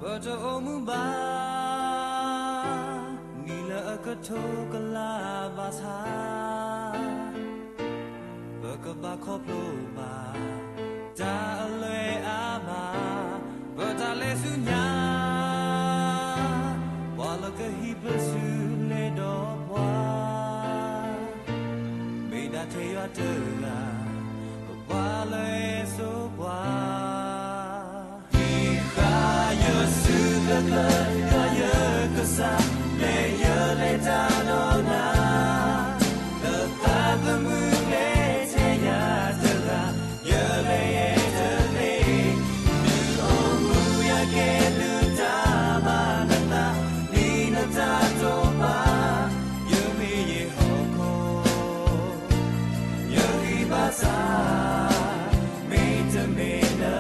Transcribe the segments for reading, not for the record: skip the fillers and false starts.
Bato omumba Nila akatokala basa Bakabako ploba Da ale ama Bata le sunya Walaka hipasu le do wa Meda te yo tega Wale so wa Kaya kesa le ye le tanona le tabamu le te ya tega ye le ye te le ni omu ya ke lu ta ma na ni na ta to ba ye mi ye ho ko ye ri ba sa me te me na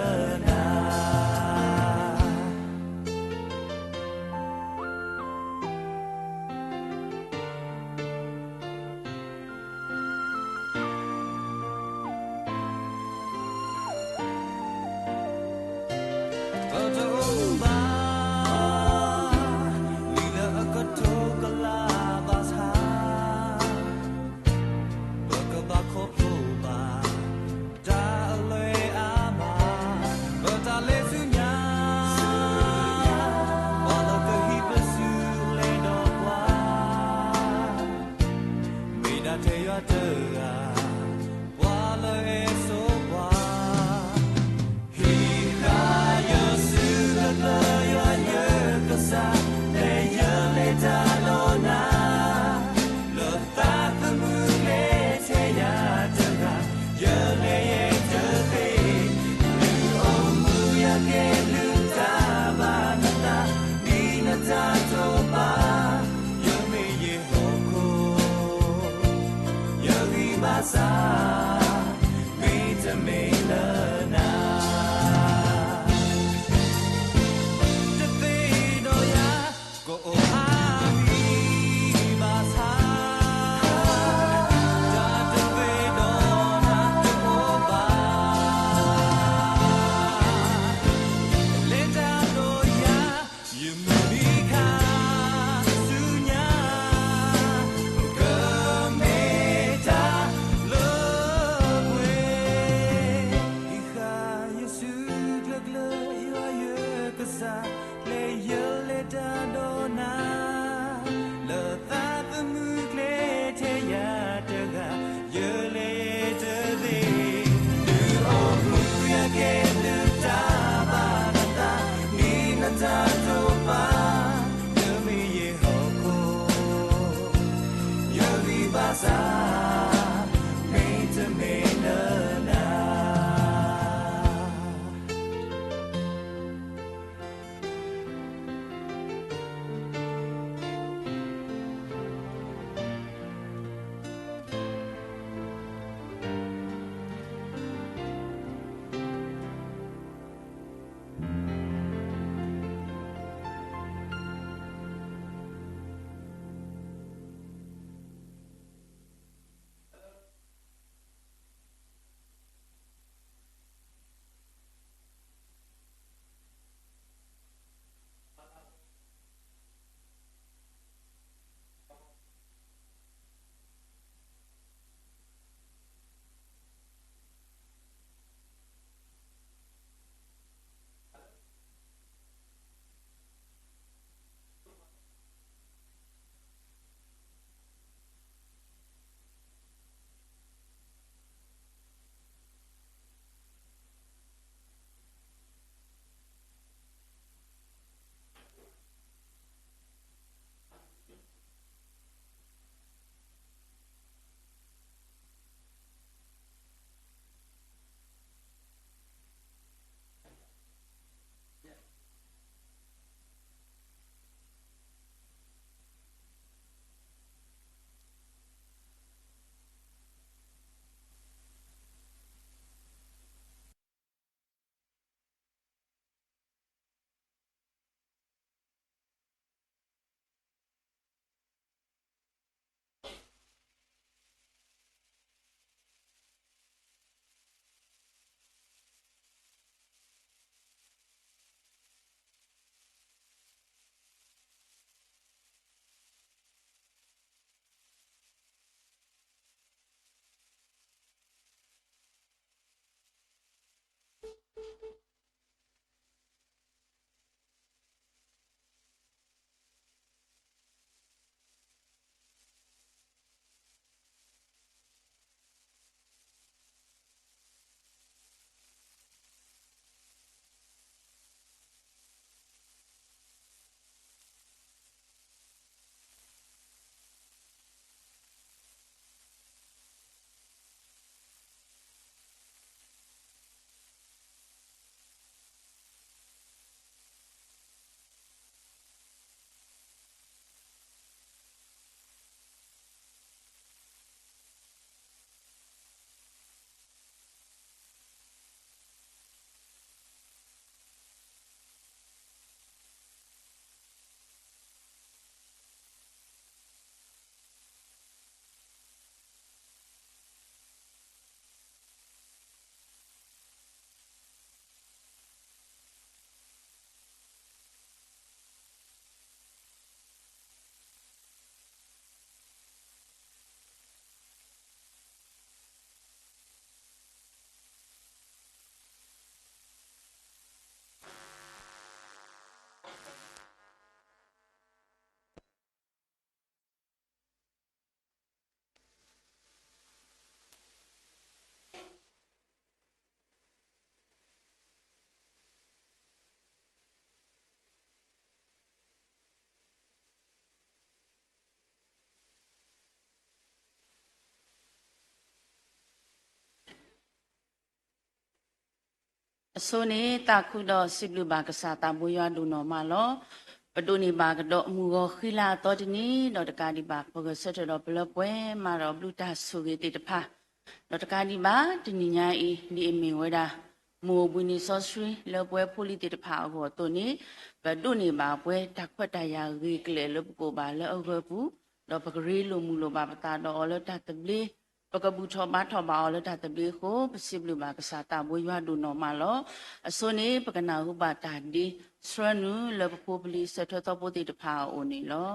ဆိုနေတာခုတော့စစ်လူပါကစားတာဘွေရွာဒူနော်မလောပဒူနီပါကတော့မူကိုခိလာတော့ဒီနီတော့တကားဒီပါပကဆက်တော့ဘလပွဲမှာတော့ဘလူတာဆူကြီးတေတဖာတော့တကားဒီပါဒီနီညာအီဒီအမီဝဲတာမူဘွီနီဆော့စရီလပွဲဖိုလီတေတဖာဟောတုန်နီဘဒူနီပါပွဲတက်ခွတ်တရာကြီးကလေလပကိုပါလောအကူတော့ပကရီလိုမူလိုပါပတာတော့လောတတပလီပကဘူးထောပါထောပါလောတတပလီကိုပစစ်လူပါကစားတာဘွေရွာဒူနော်မလောအစွန်နေပကနာဟုပါတာဒီစရနူလပပိုပလီစထတော့ပိုတိတဖာအိုနေလော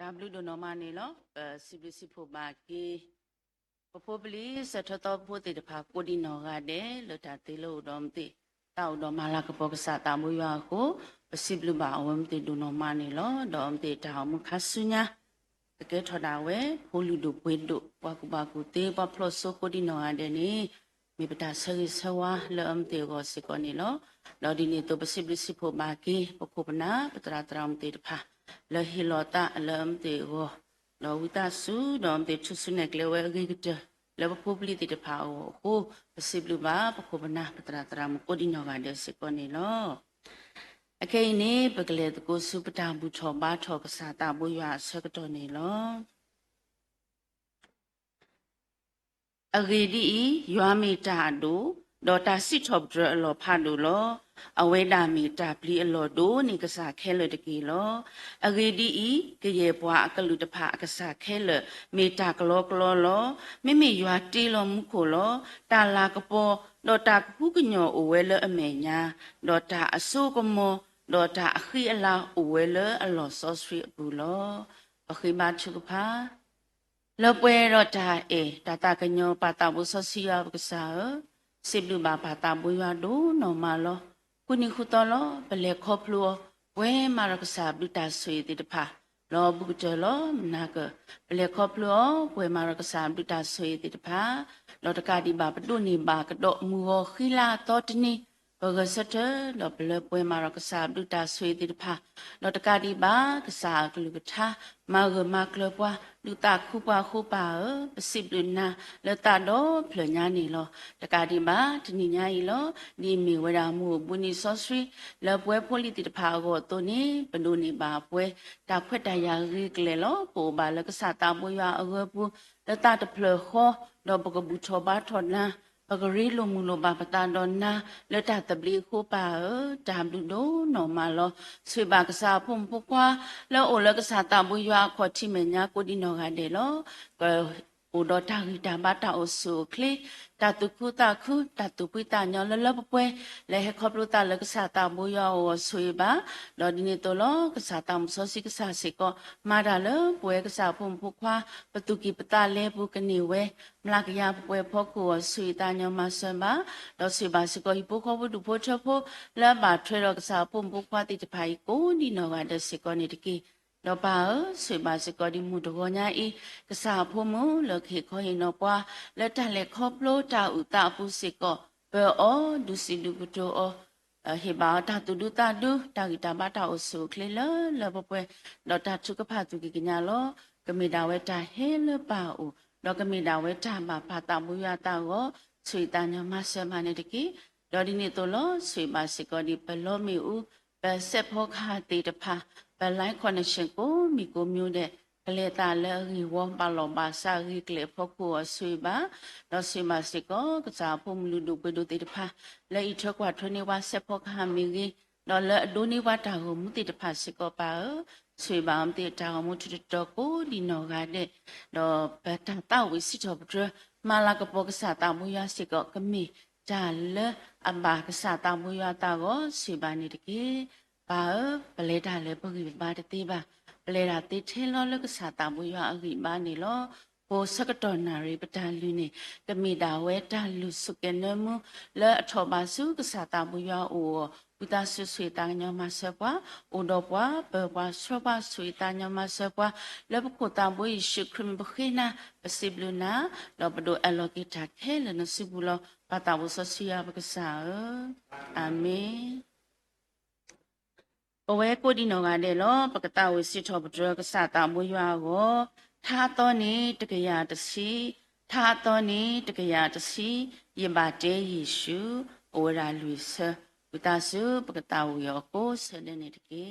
W တို့နော်မနေလောCBC ဖို့ပါကေပပလီစထတော့ဖို့တေတဖာကိုဒီနော်ကတဲ့လွတ်တာသေးလို့တော့မသိတောက်တော့မလာကပေါ်ကစားတာမွေးရွာကိုပစိဘလဘာအဝမတေဒုနော်မနေလောတော့မသိတောင်မခဆုညာတကယ်ထော်တာဝဲဖိုလူတို့ပွေတို့ပွားကူပါကူတေးပဖလို့ဆိုကိုဒီနော်အတဲ့နေမိပတာဆရီဆဝါလောမတေကိုစကောနေလောတော့ဒီနေ့တော့ပစိဘလစီဖို့ပါကေပခုပနာပတရာတရာမတေတဖာလောဟီလောတာအလမ်တေကိုလောဝိတာဆူတော့မတေချွဆုနေကလေဝဲဂိကတလဘပုပလီတေတဖာဟိုပစိဘလဘာပခုပနာပတရာတရာမကိုဒီနော်ကတဲ့စကောနေလောအခေနေပကလေတကိုစုပတာဘူးချောပါထောကစားတာဘူးရွာဆကတော်နေလောအဂေဒီရွာမီတာတို့ဒေါ်တာစစ်ထော့ဒရအလောဖာတို့လောအဝဲတာမီတာပလီအလောတို့နေကစားခဲလတကီလောအဂေဒီကရေပွားအကလူတဖာအကစားခဲလမီတာကလောကလောလောမိမိရွာတီလောမှုခိုလောတာလာကပေါ်ဒေါ်တာခုကညောအဝဲလအမေညာဒေါ်တာအဆုကမောဒေါ်တာအခီအလာအဝဲလအလောဆောစရီဘူးလောအခီမချုကဖာလောပွဲတော့တာတာကညောပါတာဘူးဆောစီယာကစားစိဘလူဘာပါတာဘူးရွာတို့နော်မလောကုနိခုတော်လောဘလေခေါပလောဝဲမာရကစားဘလူတာဆွေတိတဖာလောဘူးကတလောနာကဘလေခေါပလောဝဲမာရကစားဘလူတာဆွေတိတဖာလောတကတိဘာပတုနေဘာကတော့မူဟခီလာတော်တနီဘဂစတလောဘလေပွဲမာရကစားဘလူတာဆွေတိတဖာလောတကတိဘာကစားကလူကထာမာဂမကလပွားလူတာခုပါပစိဘလနာလတာတော့ဖလညာနေလောတကတိဘာတနိညာဤလောဒီမီဝရာမှုပုနိဆောစရီလပွဲဖိုလီတိတဖာကိုတိုနေဘနုနေပါပွဲတာဖွက်တရာရီကလေလောပိုဘာလကစားတာပွေရွာအဝပူလတာတဖလခောတော့ဘကဘူးချောပါထောနာပဂရီလိုမူလိုဘာပတာဒေါနာလက်တာတပလီခိုပါတာဘလူဒိုနော်မာလောဆွေပါကစားဖုန်ပုကွာလောအိုလကစားတာဘူးရွာခေါ်ချိမညာကိုဒီနော်ကတဲ့လောโอดอทาริตาบาตาโอสุคลีตาตุคุตาคุตาตุปิตาญอลลบป่วยและให้ครอบรู้ตาลกษาตาบุยาโอสุยบาดอดินิโตโลกษาตามโซสิกษาสิก็มาดาเลป่วยกษาพุมพุควาปตุกิปตาเลปุกนิเวมลากยาป่วยพอกัวสุยตาญอมาสบาดอสุบาสิก็ฮิปุขบุดุโพชโพและบาทรกษาพุมพุควาติจภัยกูดินวาดสิก็นิตกิလောပါဆွေပါစကောဒီမှုတကောညာဤကစားဖို့မလခေခောဟိနောပွားလက်တက်လက်ခောပလို့တာဥတာပုစိကောဘေအောဒုစီဒုကတောဟေဘာတာတုဒုတာဒုတာဂီတာဘာတာအဆုခလေလဘပွဲလောတာချုကဖာသူကညာလောကမေတာဝဲတာဟဲလပါဥလောကမေတာဝဲတာမှာဖာတာမူရတာကိုဆွေတညာမဆမနေတကီလောဒီနေတလောဆွေပါစကောဒီဘလောမီဥဘဆက်ဖောခါတေတဖာဘလိုင်းကွန်နက်ရှင်ကိုမိကိုမျိုးတဲ့ကလေးတာလဲရီဝမ်ပါလောဘာစာရီကလေဖို့ကိုဆွေပါတော့ဆွေမစကောကစားဖို့မလူဒုပဒုတေတဖာလဲဤထကွာထွနေဝဆက်ဖို့ခါမီကြီးတော့လဲအဒိုနေဝတာကိုမူတေတဖာစကောပါဆွေပါမတေတာကိုမူတတော်ကိုဒီနော်ကတဲ့တော့ဘတ်တာဝိစီချောပဒမာလာကပေါကစားတာမူရစကောကမီဒါလဲအဘာကစားတာမူရတာကိုဆွေပါနေတကေပါပလေတာလေပုဂိပါတတိပါပလေတာတိထဲလောလကစားတာမူရအဂိပါနေလောဘောစကတော်နာရီပတန်လူနေကမိတာဝဲတာလူစုကနမလဲအထောပါစုကစားတာမူရအိုဝိတာဆွဆွေတာညမဆပွားအိုတော့ပွားဘပွားဆွပါဆွေတာညမဆပွားလဲပကိုတာဘွေရှိခရမ်ဘခိနာပစိဘလနာလောပဒိုအလောကိတာခဲလနစိဘူးလောပတာဝဆစီယာပကစားအာမင်ဘဝကိုဒီနောကတဲ့လောပကတဝစီထောပဒရကစတာမွေရွာကိုထာတော်နေတကရာတစီထာတော်နေတကရာတစီယမတေယေရှုဩရာလူဆဝိတဆုပကတဝယောကိုဆတဲ့နေတကေ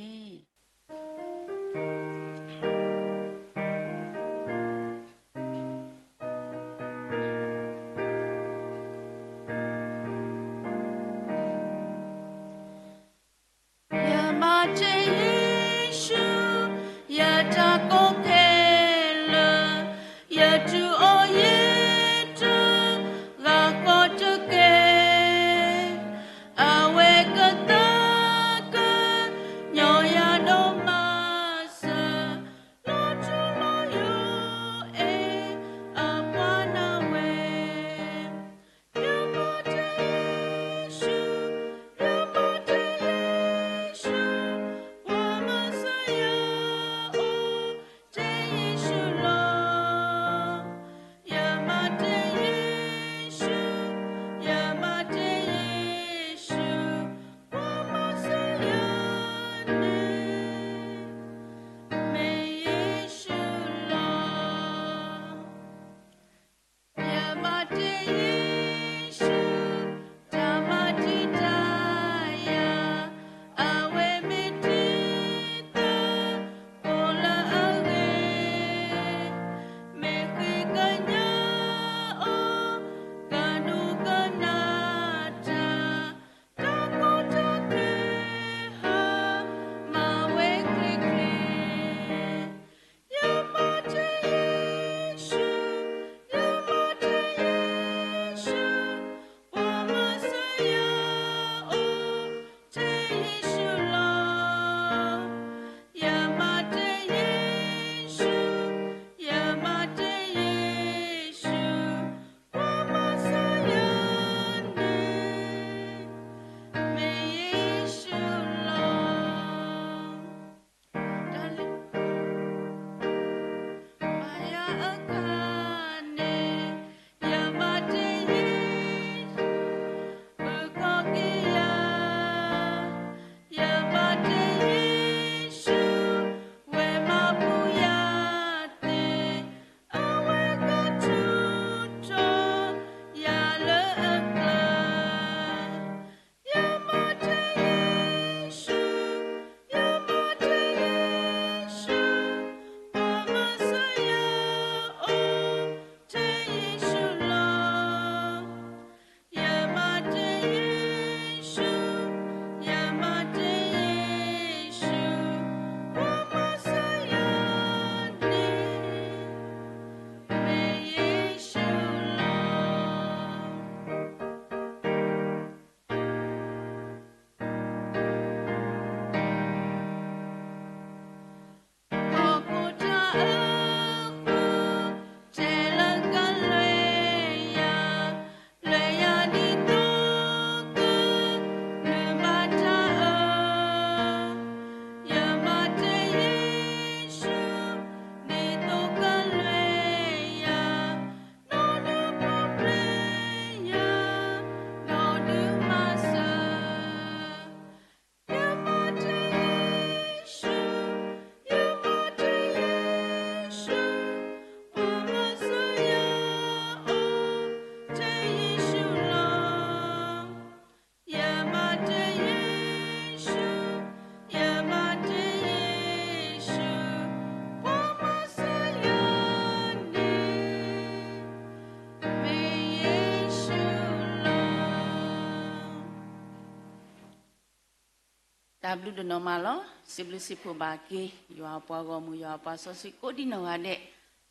တာဘလူဒနော်မာလောစီဘလူစီဖိုဘာကေရွာပွားကောမူရွာပွားဆောစီကိုဒီနော်ဟာတဲ့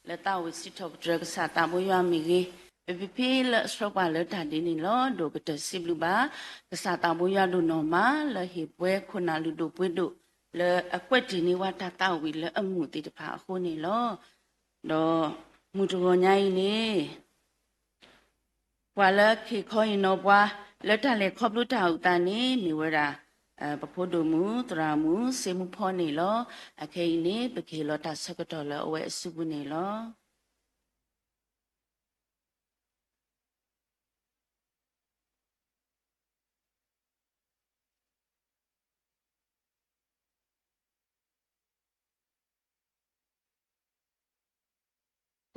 လက်တာဝစီထော့ဒရဂစာတာမွရွာမီကေပပလစရပါလတာဒီနီလောဒိုကတစီဘလူဘာကစာတာမွရွာဒုနော်မာလဟေပွဲခုနာလူတို့ပွေးတို့လေအကွက်ဒီနီဝတာတာဝီလေအမှုတိတဖာအခုနေလောတော့မူတော်ညာကြီးနေဘွာလခေခေါ်ရင်တော့ဘွာလက်ထလေခေါပလူတာဥတန်နေမိဝရာပဖို့ဒမူတရာမူစေမှုဖောနေလောအခေနေပခေလောတာစကတော်လောအဝဲအစုပုနေလော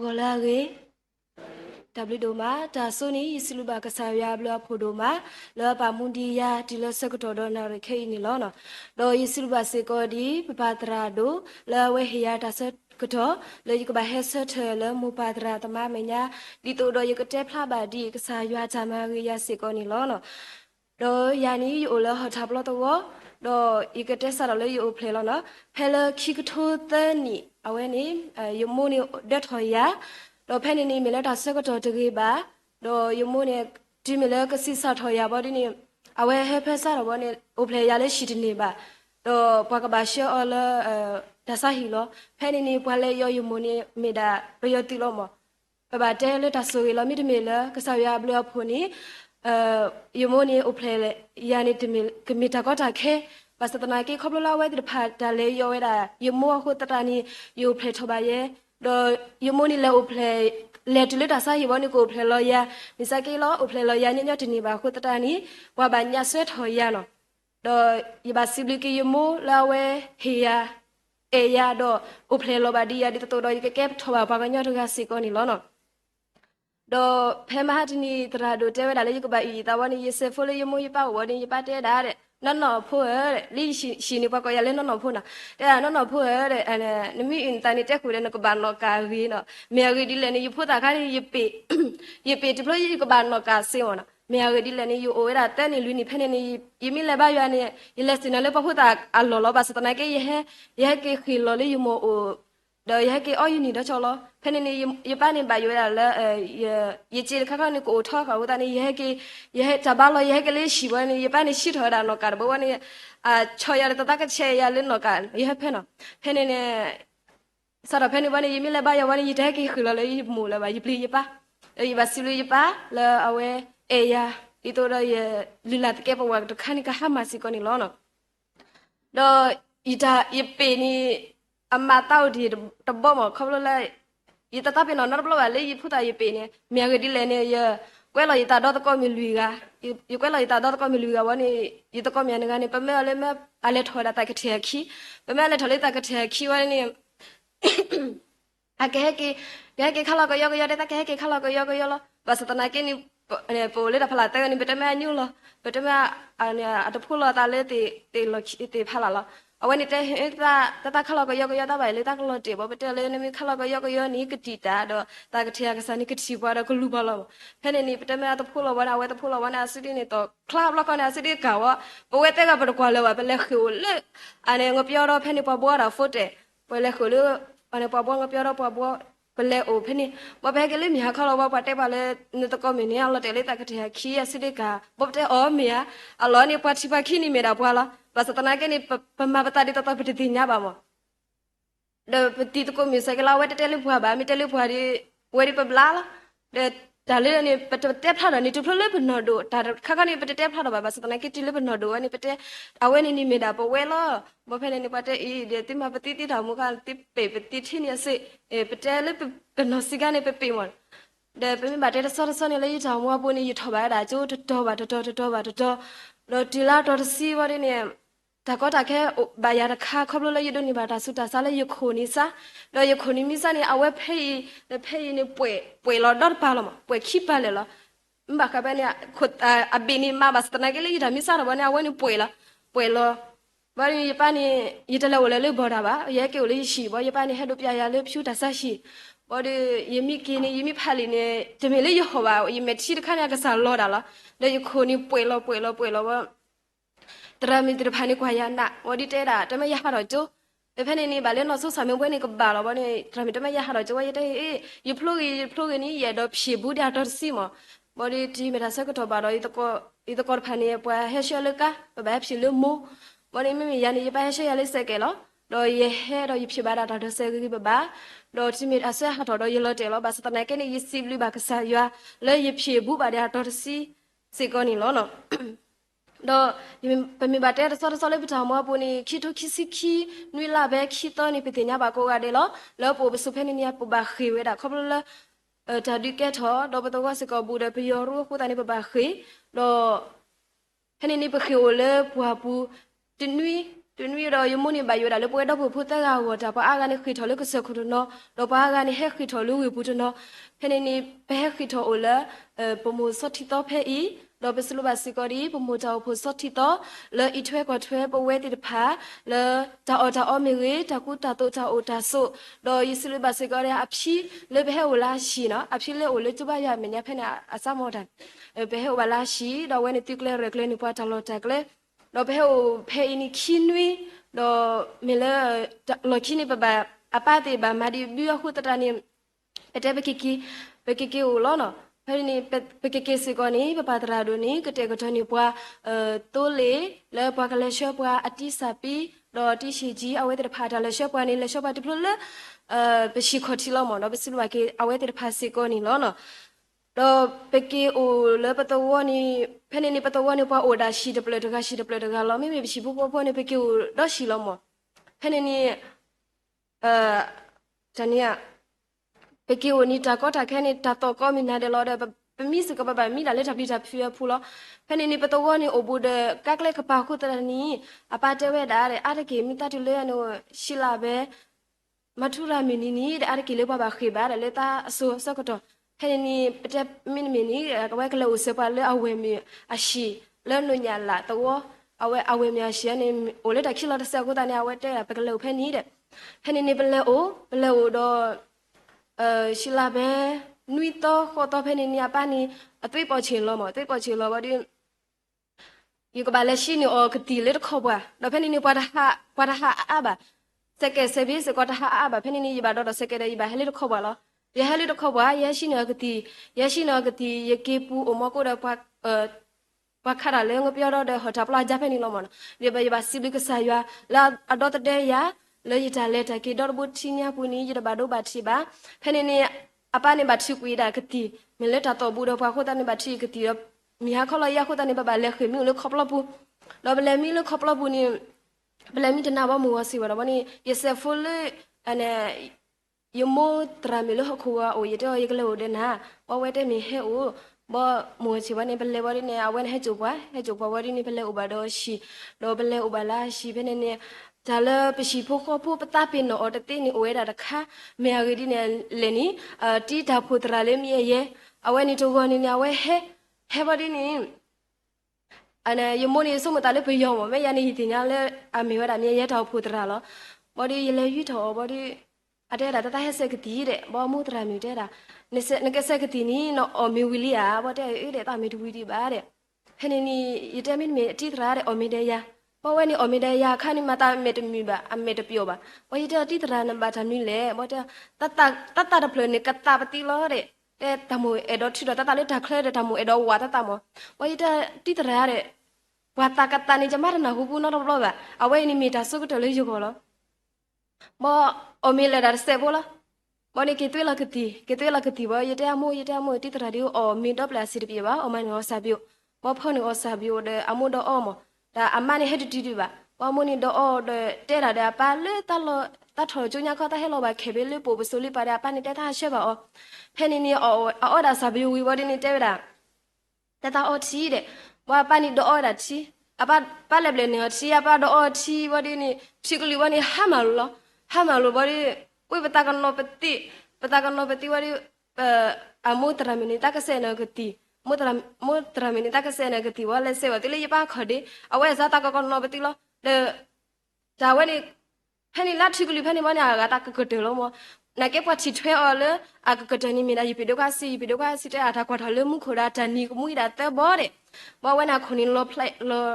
ဘောလာကေတဘလီဒိုမာဒါဆိုနီယစီလူဘာကဆာယာဘလဖိုဒိုမာလောပါမွန်ဒီယာဒီလစကတော်ဒနာရခေနီလောနော်လောယစီလူဘာစေကောဒီပပတရာဒိုလောဝေဟယာဒါဆတ်ကတော့လေကဘာဟက်ဆတ်လေမူပါဒရာတမမညာဒီတိုတော့ယကတဲ့ဖလာပါဒီကဆာယာချာမရီယာစေကောနီလောနော်တော့ယာနီယိုလောဟတာဘလတော့တော့ဤကတဲ့ဆာလောယိုဖလေလောနော်ဖဲလခိကထိုသနီအဝဲနေယမိုနီဒတ်ဟယာတော့ဖဲနေနေမလဲဒါစကတော့တကေးပါတော့ယမိုနေဒီမလဲကစီစာထော်ရပါဒီနေအဝဲဟဲဖဲစားတော့ဘောနေအိုဖလေရလဲရှိတနေပါတော့ဘကဘာရှောအလဒါစာဟီလောဖဲနေနေဘွာလဲယောယမိုနေမေဒါဘယောတီလောမပပတဲလဲဒါဆိုရလောမိတမေလဲကဆောရဘလဖိုနီယမိုနေအိုဖလေယာနေတမေကမီတာကောတာခဲပါစတနာကေခဘလလာဝဲဒီဖာဒါလေယောဝဲဒါယမိုခုတတနီယိုဖလေထဘရဲ့တော့ယမိုနီလဲအိုဖလေလေတလေတာစာဟီဘောနီကိုဖလေလောယာမိစကေလောအိုဖလေလောယာညညတနီပါခုတတနီဘွာဘာညာဆွဲထော်ရနော်တော့ယဘာစီဘလီကေယမိုလာဝဲဟီယာအေယာတော့အိုဖလေလောဘာဒီယာဒီတတော်တော့ကဲထော်ပါဘာကညတကစီကောနီလောနော်တော့ဖဲမဟာတနီတရာတို့တဲဝဲတာလေကဘာဤတာဝနီယစေဖိုလေယမိုယပါဝဒီယပါတဲတာတဲ့နော်ဖို့ရလိရှိနေပါကရလဲနော်ဖို့နာတဲ့နော်ဖို့ရတဲ့အဲနမီအင်တန်တက်ခုတဲ့နကဘာနောကာဝီနော်မြေရီဒီလဲနေယဖို့တာခါရပေဒီပလိုယကဘာနောကာစေဝနာမြေရီဒီလဲနေယအိုရတဲ့နေလူနေဖဲနေယမီလဲပါရနေယလက်စင်လဲပါဖို့တာအလောလောပါစတနာကေယဟကေခီလောလေယမိုအိုတော့ယဟကေအော်ယူနီတော့ချောလောဖဲနေယပနေပါရလဲယချီခါခါနေကိုထောက်ခါဝတာနေယဟတဘာလောယဟကေလေးရှိဝနေယပနေရှိထော်တာနော်ကာဘဝနေချောရတတကချေရလနော်ကာယဟဖဲနော်ဖဲနေနေစရဖဲနေဝနေယမီလဲပါယဝနေယတဲကေခီလောလေယမူလဲပါယပလီယပါယဘစီလူယပါလဲအဝဲအေယာဒီတော့ယလီလာတကေပဝတ်ခါနေကဟာမစီကောနီလောနော်တော့ဤတာယပေနီအမတောက်ဒီတဘောမခဘလလဲယတတပင်နော်ဘလဝလေယဖူတာယပေနေမြေကဒီလဲနေယကွဲလောယတာတော့တကောမီလူကယကွဲလောယတာတော့တကောမီလူကဝနေယတကောမြနေကနေပမဲလဲမအလဲထော်တာတကတဲ့ခီပမဲလဲထော်လေတကတဲ့ခီဝနေအကဲကေခလာကယောကယောတဲ့တကဲကေခလာကယောကယောလောဘာစတနာကေနီပိုလေတဖလာတဲ့နေပတမဲညူလောပတမဲအတဖူလောတာလေတေလောခီတေဖလာလောအဝနေတဲ့တခလောက်ယောကယောတာပဲလေတခလောက်တေဘောပတဲလေနမီခလောက်ယောကယောနီကတိတာတော့တာကတိယကစနိကတိပွားတော့ကလူပါလောဖဲနေနီပတဲမတဖိုးလောဝနာဝဲတဖိုးလောဝနာစတိနေတော့ခလောက်လောက်ကနေစတိကောဘဝတဲ့ကဘကွာလောပဲလေခိုလေအနေငပြောတော့ဖဲနေပွားပွားတာဖို့တဲ့ပဲလေခိုလေအနေပွားပွားငပြောတော့ပွားပွားပလဲအိုဖနေဘဘကလေးမြာခလောက်ပါတဲ့ပါလေနတကောမင်းရလတဲ့လေတကတိယခီရစတိကဘတဲ့အော်မီယာအလောနေပတ်ချပါခီနီမေတာပွားလားဘာစတနာကနေပမပတာဒီတတပတိညာပါမဒပတိတကိုမြစကလာဝတ်တဲလေးဖွာပါမီတဲလေးဖွာဒီဝဲဒီပဘလာတဲ့ဒါလေးနေပတက်ဖလာနေတူဖလေးဘနော်ဒိုဒါခါကနေပတက်ဖလာတော့ဘာစတနာကတီလေးဘနော်ဒိုကနေပတက်အဝဲနေနေမေတာပဝဲလောမဖဲနေပတက်အေးဒီတိမပတိတိတော်မကတိပေပတိချင်းရစေပတက်လေးဘနော်စီကနေပပေမတဲ့ပြမတဲ့ဆောဆောနေလေးထောင်မပွနေရထောပါတာကျိုးတော်ပါတော်တော့ဒီလာတော်စီဝရနေတကောတာခဲဘာရခါခဘလလေယဒိုနီဘာတာစုတာစားလေယခိုနီစာတော့ယခိုနီမီစာနေအဝဲဖေးနေပွေလောတော့ပါလောပွေခိပါလေလောမဘကဘနေခုအဘီနီမဘစတနာကလေးဒါမီစာတော့နေအဝဲနေပွေလောဘာရီယပနေယတလောလေလေဘောတာပါရဲကေလေးရှိဘောယပနေဟဲ့တို့ပြရလေဖြူတာဆက်ရှိဘောဒီယမီကင်းယမီဖာလီနေတမေလေးယဟောပါယမတီတခါနေကစားလောတာလားလေယခိုနီပွေလော ตรามีตระพันนี่กว่ายันนะวันที่เตะด่าแต่ไม่ยากหรอกจูเพนนี่บาเล่นนอสู้สามีเว้นนี่ก็บาลวันนี้ตรามีแต่ไม่ยากหรอกจูว่าจะยูพลูกนี่อย่าดอผีบูดาตอร์ซีมั้งวันนี้ที่มีทัศน์ก็ทบาลอีตะกอพันนี่ปะเฮชิลกะแบบผีลืมมูวันนี้ไม่มียันนี่ไปเฮชิลเสกแล้วโดยโดยผีบาดาตอร์เสกกี่บ้าโดยที่มีทัศน์หัดโดยยลเตลบาสตานักนี่ยิสิบลิบากษาอยู่เลยยิผีบูบาดาตอร์ซีสิกอนี่ล้อเนาะတော့ပမီဘာတဲ့ဆောဆောလေးပထမပူနီခီတိုခီစီခီနွေလာပဲခီတော့နေပတင်ညာဘာကိုကတဲ့လောပိုပစုဖဲနေမြပဘာခေဝဲတာခေါပလတာဒီကက်ထောတော့ပတော့စကဘူတဲ့ပယောရူကိုတနေပဘာခေတော့ဖဲနေနေပခေဝလေပွားပူတနွေတော့ယမုန်နေဘာယောတာလေပွဲတော့ဖူတဲ့ကဝတာပါအာကနေခီထောလေကစခုနော်တော့ပါကနေဟက်ခီထောလူဝေပူတနော်ဖဲနေနေဘဲခီထောအိုလေပမိုစောတီတော့ဖဲဤတော့ပစလူဘစီကောဒီပမိုတောဖို့စောတီတော့လေအထွဲကထွဲပဝဲတိတဖာလေတာအော်မီဝေတကူတာတော့တာအိုတာဆိုတော့ယစလူဘစီကောရအဖြီလေဘဲဝလာရှိနော်အဖြီလေအိုလေကျဘရမညာဖဲနေအစမောတန်ဘဲဝလာရှိတော့ဝဲနေတိကလေရကလေနေပွားတလောတကလေတော့ဘဲဖဲအင်းခင်းဝီတော့မီလေလော်ခင်းနေပပအပတေဘာမာဒီဘီယခုတတနေပတဲပကီကိုလောနော်ဖဲနေပကကေစီကောနေပပတရာဒိုနေကတဲ့ကထနေပွားတိုးလေလဲပွားကလေးရှောပွားအတိစာပီတော့တိရှိကြီးအဝဲတဲ့ဖာတာလဲရှောပွားနေလဲရှောပွားဒီဖလိုလဲပရှိခတီလောမနော်ပစီလွာကေအဝဲတဲ့ဖာစီကောနေလောနော်တော့ပကေအိုလဲပတော်ဝနီဖဲနေပတော်ဝနီပွားအိုဒါရှိတဲ့ပလက်တကရှိတဲ့ပလက်တကလောမိမရှိဘူးပေါ်နေပကေအိုတော့ရှိလောမဖဲနေတနီယာပကေအိုနီတာကောတာခဲနေတာတော့ကောမီနာတယ်လောတဲ့ပမီစကပပမီလာလက်ထပ်ပြီးတာဖြူဖူလောဖဲနေပတော်ဝနီအိုဘူတဲ့ကကလေကပါခုတရနီအပါတဲဝဲတာတဲ့အားတကေမိတာတူလဲနိုရှိလာပဲမထူရာမီနီတဲ့အားတကေလေပပခေပါတဲ့လေတာအဆိုစကတော့ဖဲနေပတဲ့မင်းမီနီကဝဲကလေစပါလေအဝဲမီအရှိလဲနုညာလာတော့အဝဲမြရှိနေအိုလေတခိလာတဲ့စကူတနေအဝဲတဲ့ပကလေဖဲနေတဲ့ဖဲနေပလဲအိုတော့ရှိလာပဲနွီတော့ခေါ်တော့ဖဲနေနေပါနေအသွေးပေါ်ချင်လို့မအသွေးပေါ်ချင်လို့ဘာဒီယူကဘာလက်ရှိနေအော်ကတိလေခေါ်ပါတော့ဖဲနေပွားတာအဘာစကဲဆေဘီစကောတာအဘာဖဲနေနေဘာတော့စကဲရဘာဟဲလေခေါ်ပါလားရဟဲလေခေါ်ပါရရှိနေကတိရကေပူအမကိုတော့ပါခါရလေငပြောတော့တဲ့ဟောတာပလာဂျပန်နီလို့မနော်ရဘာစီဘလကဆာယလာအတော့တဲ့ရလေရတာလက်တကေတော့ဘုချင်းညာပူနီရဘာတော့ဘာတိပါဖဲနေနေအပနေဘာတိကွေတာကတိမလက်တာတော့ဘူးတော့ဘာခိုတာနေဘာတိကတိတော့မီဟာခေါ်လိုက်ရခိုတာနေဘာလက်ခေမီလို့ခေါပလပူတော့ဘလဲမီလို့ခေါပလပူနေဘလဲမီတနာဘမူဝစီဝတော့ဘာနေရစဖူလေအနေယမိုတရာမီလို့ခေါ်ဝအိုရတော့ရကလို့တဲ့နာဝဝဲတဲ့မီဟဲအိုบ่หมู่สิว่านี่เปเลบ่ดิเนี่ยအဝဲဟဲကျုပ်ပွားဝဒီนี่เปเลဥပါတော့ရှိတော့เปเลဥပါလာရှိဖဲနေနေဒါလပရှိဖို့ခေါ်ဖို့ပတာပင်တော့တတိနေဝဲတာတခါမေရဒီနေလေနီတီတာဖို့တရာလေးမြေရဲ့အဝဲနေတော့နေနေဝဲဟဲဘာဒီနေအနေယမိုနေစုမတလည်းပြရောမမေရနေဒီညာလဲအမေဝတာမြေရဲ့တော့ဖို့တရာလောဘောဒီရလေယူတော့ဘောဒီအတဲတာတတဟဲဆက်ကတိတဲ့ဘောမှုတရာမြူတဲ့တာနကဆက်ကတိနီနော်အမေဝီလီယာဘောတဲ့အဲ့တဲ့တာမေတူဝီဒီပါတဲ့ဟဲနေနီယတမင်းမေအတိတရာတဲ့အမေတဲ့ယာဘောဝဲနီအမေတဲ့ယာခါနီမတာမေတမီပါအမေတပြောပါဘောယတတိတရာနဘာသမီလေဘောတဲ့တတဖလနေကတာပတိလောတဲ့တဲ့တမိုအဲ့တော့ထီတော့တတလေးတခလဲတဲ့တမိုအဲ့တော့ဝါတတမောဘောယတတိတရာတဲ့ဝါတကတနေကြမရနာဟုဘူးနော်တော့ပါအဝဲနီမီတာစုကတလေးယူကောလောဘောအမေလေဒါစေဘောလားဘောနေကေသွေးလာကတိဘောရတဲ့အမိုတိတရာဒီအော်မင်းတော့ပလာစီတပြေပါအမနောစာပြိုဘောဖောနေအော်စာပြိုတဲ့အမိုတော့အော်မဒါအမနေဟက်တူတူပါဘောမနေတော့အော်တဲ့ရာတဲ့ပါလေတလောတထော်ကျညာခတာဟဲလောပါခေဘေလေပိုပဆိုလိပါတဲ့ပါနေတဲ့ထားရှက်ပါအော်ဖဲနေနေအော်ဒါစာပြိုဝီဘောဒီနေတဲ့တာတတအော်ချီတဲ့ဘောပါနေတော့အော်ဒါချီအပါလက်လေနေချီအပါတော့အော်ချီဘောဒီနေဖြီကလီဝနေဟာမလို့ဘောဒီဝိပတာကနောပတိဝရီအမုတရမီနီတကဆေနဂတိမုတရမီနီတကဆေနဂတိဝလဲဆေဝတိလေပါခဒီအဝဲဇာတကကနောပတိလောဒါဝဲနေဖဲနေလာတိကလီဖဲနေမညာကတကကတေလောမနကေပတိထွဲအော်လေအကကတနီမီနာယပိဒိုကစီတဲ့အထာခွာထလေမှုခိုရာတနီကမှုရတဲ့ဘောတဲ့ဘောဝဲနာခုန်လောဖလိုက်လော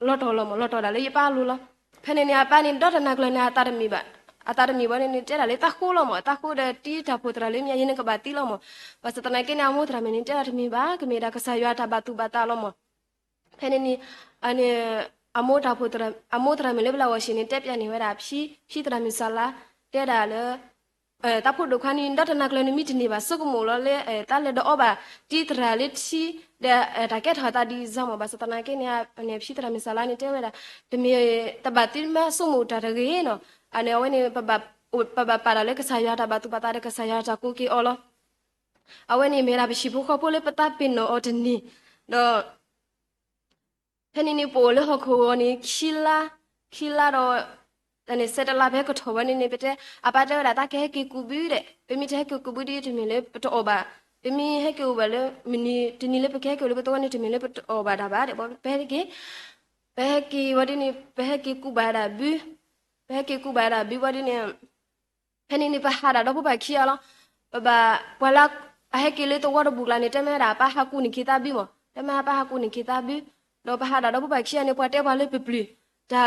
လော်တော်လော်မလော်တော်ဒါလေးပါလို့လောဖနေနေပါနေတော့တနာကလည်းနာတာမီပါအတာမီဘနေတဲဒါလေးတခိုးလောမတခိုးတဲ့တီတာပိုတရာလေးမြရင်ကပါတီလောမပါစတနာကိနာမိုတရာမင်းတဲတာမီပါကမေဒါကဆာရွာတာဘတူဘတာလောမဖနေနေအနေအမိုတာပိုတရာအမိုတရာမလေးဘလာဝရှင်တက်ပြန်နေဝတာဖြီတရာမီဆလာတဲဒါလေတာဖို့ဒုခနီဒတ်နာကလနီမီတနေပါစကမိုလလေတာလေတော့ဘာတီတရာလေးချီဒါကက်ဟာတာဒီဇမဘာစတနာကိနေအနေဖြီတရာမီဆလာနေတဲဝတာတမီတဘတိမဆုမူတာရေနော်အနေဝနေပပါလာလေကဆာရတာဘတူပတာကဆာရတာကိုကီအော်လောအဝနေမေရာဘရှိဖို့ခပိုလေပတာပင်နော်အော်တနီတော့ဖနီနီပိုလေဟခိုနီခီလာတော့တနေ့စက်တလာဘဲကထောဝနေနေပတဲ့အပါတော့တာကဲကီကူဘူးတဲ့ပမီတဲ့ကူဘူးဒီတမီလေပတော့ဘာပမီဟဲကူဘလေမနီတနီလေပကဲကူလေပတော့နေတမီလေပတော့ဘာဒါဘာတဲ့ဘဲကီဝဒီနေဘဲကီကူဘာဒါဘူးဘဲကီကူဘာဒါဘူးဝဒီနေဖနီနီပဟာဒါတော့ဘာခီရလောဘာဝလာအဟဲကီလေတော့ဝရဘူလာနေတမဲတာပါဟာကူနီခီတာဘီမတမဲပါဟာကူနီခီတာဘီတော့ဘာဒါတော့ဘာခီရနေပွားတဲပါလေပပလီဒါ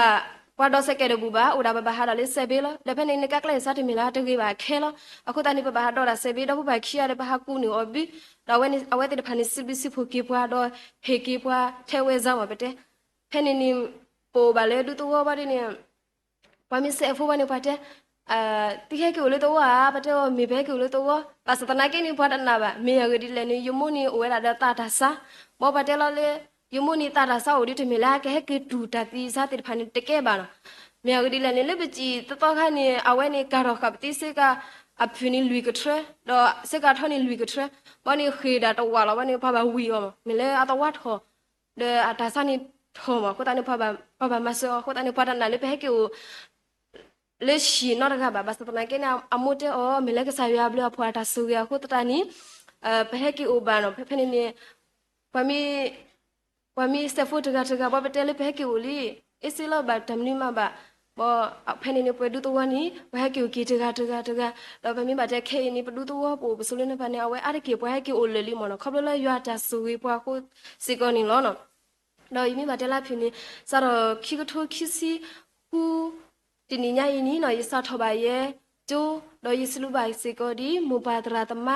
ပွားတော့စက်ကဲဘူဘာအိုဒါဘာဟာဒါလေဆေဘေလောလက်ဖနေနေကကလဲစားတမီလာတကေပါခဲလောအခုတန်နေဘာဟာတော့ဒါဆေဘေတော့ဘာခီရတဲ့ဘာဟာကူနီအော်ဘီတော့ဝဲနေအဝဲတဲ့ဖာနေစစ်ဘီစစ်ဖို့ကေပွားတော့ဟေကေပွားထဲဝဲစားမှာပတဲ့ဖနေနေပိုဘာလေဒူတော့ဘာနေပမီဆေဖိုဘာနေပတ်တိခဲကူလေတော့ပါတော့မေဘဲကူလေတော့ပါစတနာကိနေဖွားတနာပါမေရဂဒီလေနေယမုန်နီဝဲလာတာတာဆာမောပတဲလောလေယမုန်နီတာတာဆာဝဒီတမေလာကဲကတူတတိစားတိဖာနေတကဲပါနော်မေရဂဒီလေနေလေပကြည်တော့ခါနေအဝဲနေကတော့ကပတိစေကအဖူနီလူကထရတော့စေကထောင်းနေလူကထရဘာနေခေဒါတော့ဝါလောဘာနေဖာဘာဝီရောမေလေအတော့ဝတ်ခေါ်တဲ့အတာဆာနေထောမကိုတန်ဖာဘာမဆောကိုတန်ဖာတနာလေပဲကေလေရှိနော်ကဘာစတနာကေနာအမိုတေအောမေလကဆာရဘလဖွာတာဆူရခုတတနီဘဟက်ကီအိုဘာနော်ဖဖနေနေပမီစတဖိုတကဘပတဲလေဘဟက်ကီအိုလီအစီလောဘတမ်နီမဘာဘောဖနေနေပွေဒူတဝနီဘဟက်ကီကီတကတော့ပမီဘာတဲ့ခေနီပဒူတဝပိုပဆူလနေဖနေအဝဲအားကေဘဟက်ကီအိုလေလီမနော်ခဘလရွာတာဆူဝေပွားခုစီကောနီလောနော်တော့ယမီဘာတဲလာဖီနီစာတော့ခီကထိုခီစီဟူဒီနိညာယနီနော်ယစထဘာယေကျိုတော့ယစလူဘိုင်စေကိုဒီမူပါဒရာတမ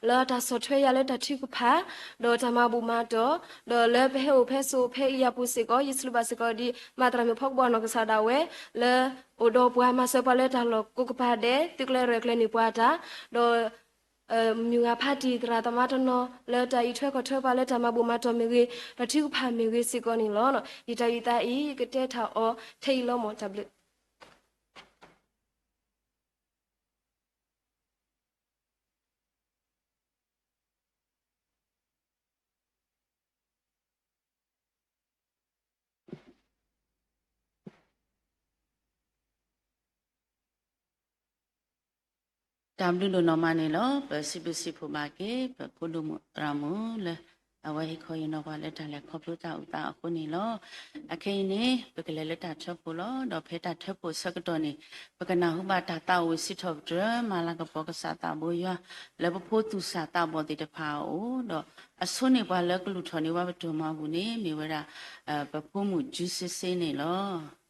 လောတာဆော့ထွဲရလဲတတိကဖာတော့တမဘူမာတော့လဲဘဲဟိုဖဲဆိုဖဲရပူစေကိုယစလူဘစေကိုဒီမာတရမဖောက်ဘောနော်ကစားတာဝဲလဲအိုတော့ပွားမဆော့ပါလဲတာလောကုကပါတဲ့တိကလဲရကလဲနေပွားတာတော့မြူငါဖာတီတရာတမတနောလဲတာဤထွဲကထွဲပါလဲတမဘူမာတော်မေကြီးတတိကဖာမေကြီးစေကိုနီလောနော်ဤတဤတာဤကတဲ့ထာအောထိတ်လောမောတဘလတမ်ဘလူလိုနော်မနေလောပစီပစီဖိုမာကေပဖိုလူမရာမူလေအဝဲခေါ်ရင်တော့ဘာလက်တလဲခေါ်လို့တာဥတာအခုနေလောအခိနေပကလေလက်တာချက်ဖို့လောတော့ဖဲတာထက်ဖို့စကတော်နေပကနာဟုဘာတာတာဝစီထော့ဒရမာလာကပေါကစားတာဘောရလေပဖို့သူစားတာဘောတိတဖာအိုတော့အဆွနေဘာလက်ကလူထော်နေဝဘတူမဘူးနေမိဝရပဖို့မှုဂျူးစစ်စင်းနေလော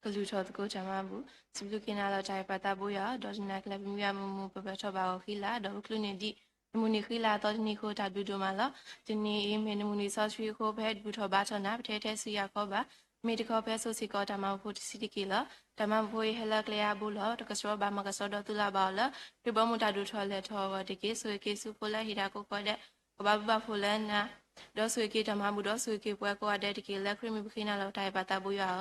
ကလူထော်တကိုချမဘူးစပလူကနာလာတိုင်ပတာဘူယာဒေါ်နာကလဘမီယာမမပပထောဘာခီလာဒေါ်ကလူနေဒီနမူနီခီလာတော်နီခိုတာဒူဒိုမာလာဒီနီအေမနမူနီဆော့ဆွေခိုဖဲဘူထောဘာထနာပထဲထဲစီယာကောဘာမေဒီကောဖဲဆိုစီကောတမဖို့စီတီကီလာတမဖို့ဟလကလျာဘူလာတကဆောဘာမကဆောဒတူလာဘာလာပြဘမူတာဒူထောလက်ထောဝတကေဆွေကေစုဖိုလာဟီရာကိုကောတဲ့ဘာဘာဖိုလနာဒေါ်ဆွေကေတမမှုဒေါ်ဆွေကေပွဲကောတဲ့တကေလက်ခရမီပခိနာလောက်တိုင်ပတာဘူယာ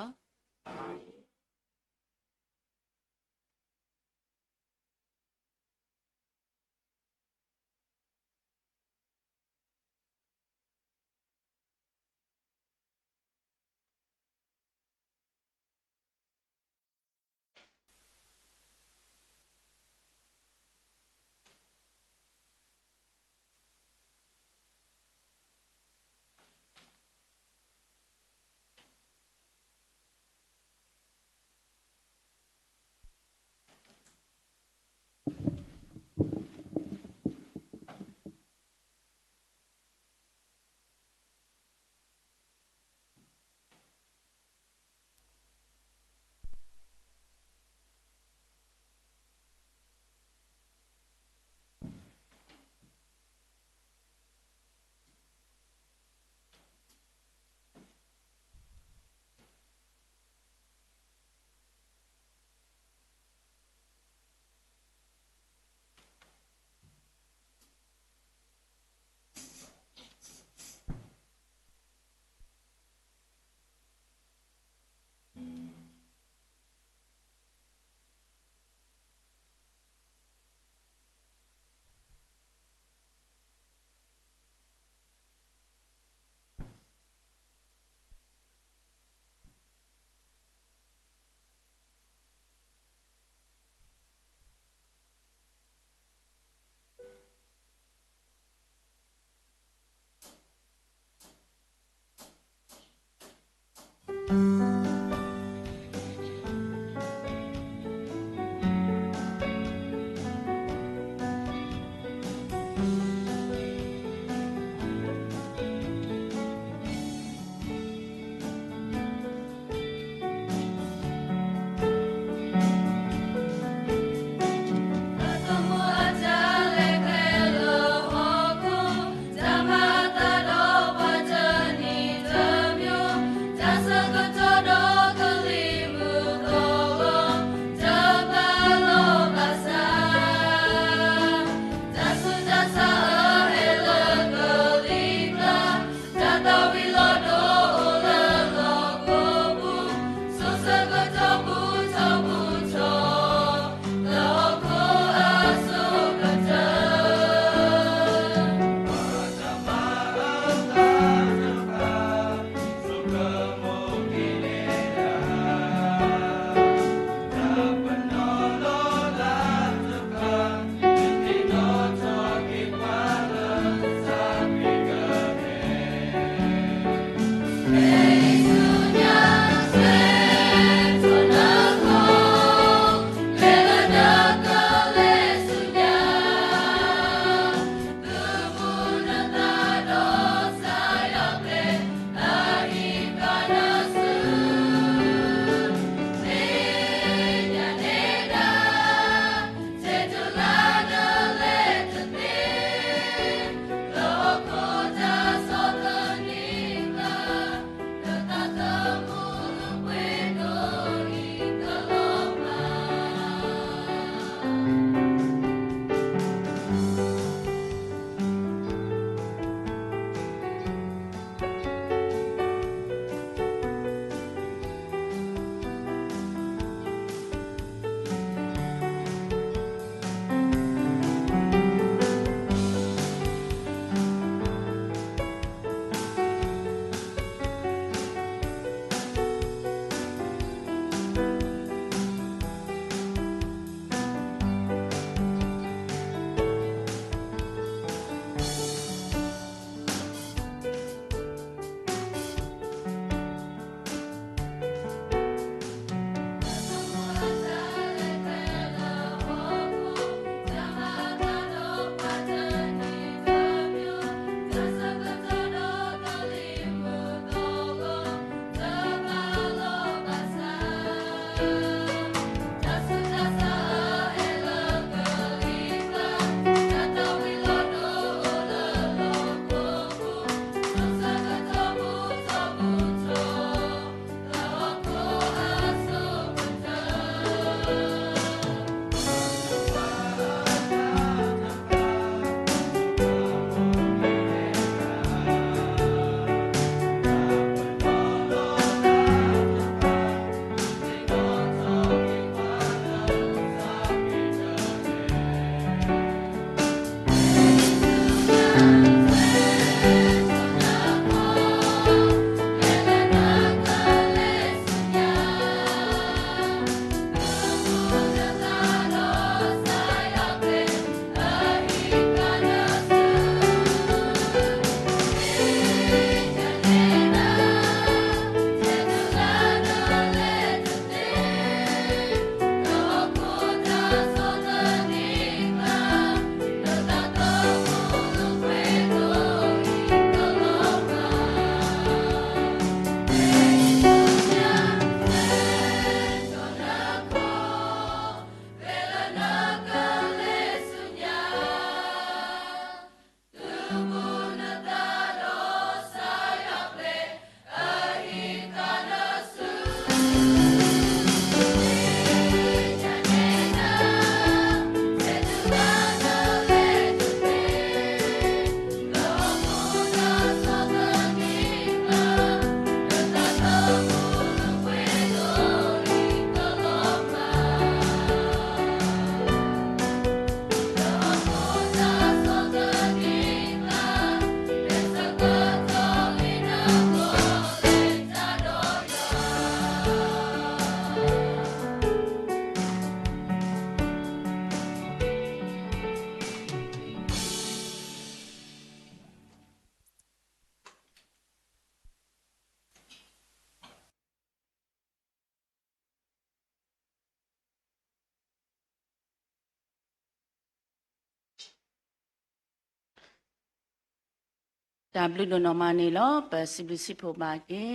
ဒါဘလူဒနော်မာနေလောပစီဘလစီဖိုဘာကေ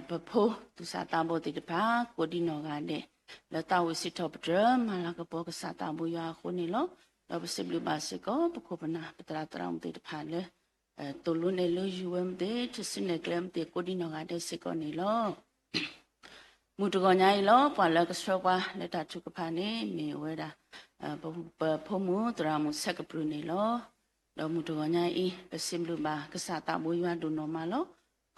ဘဖိုသူစာတာဘောတိတပါကိုဒီနော်ကတဲ့လတာဝစီတော့ပဒရမလာကဘောကစာတာဘူယာခုနေလောတော့ပစီဘလဘာစကောပခုပနာပတရာတရာမတိတပါလေတိုလုနေလို့ယူဝမ်တဲ့ချစနေကလမ်တဲ့ကိုဒီနော်ကတဲ့စကောနေလောမူတကောညာလောပွာလကဆောပါလက်တာချုပ်ကဖာနေမေဝဲတာဖုံမူတရာမဆက်ကပလူနေလောတော့မူတကောညာဤပစိမလူပါကစားတာဘူးရွာဒုနော်မလော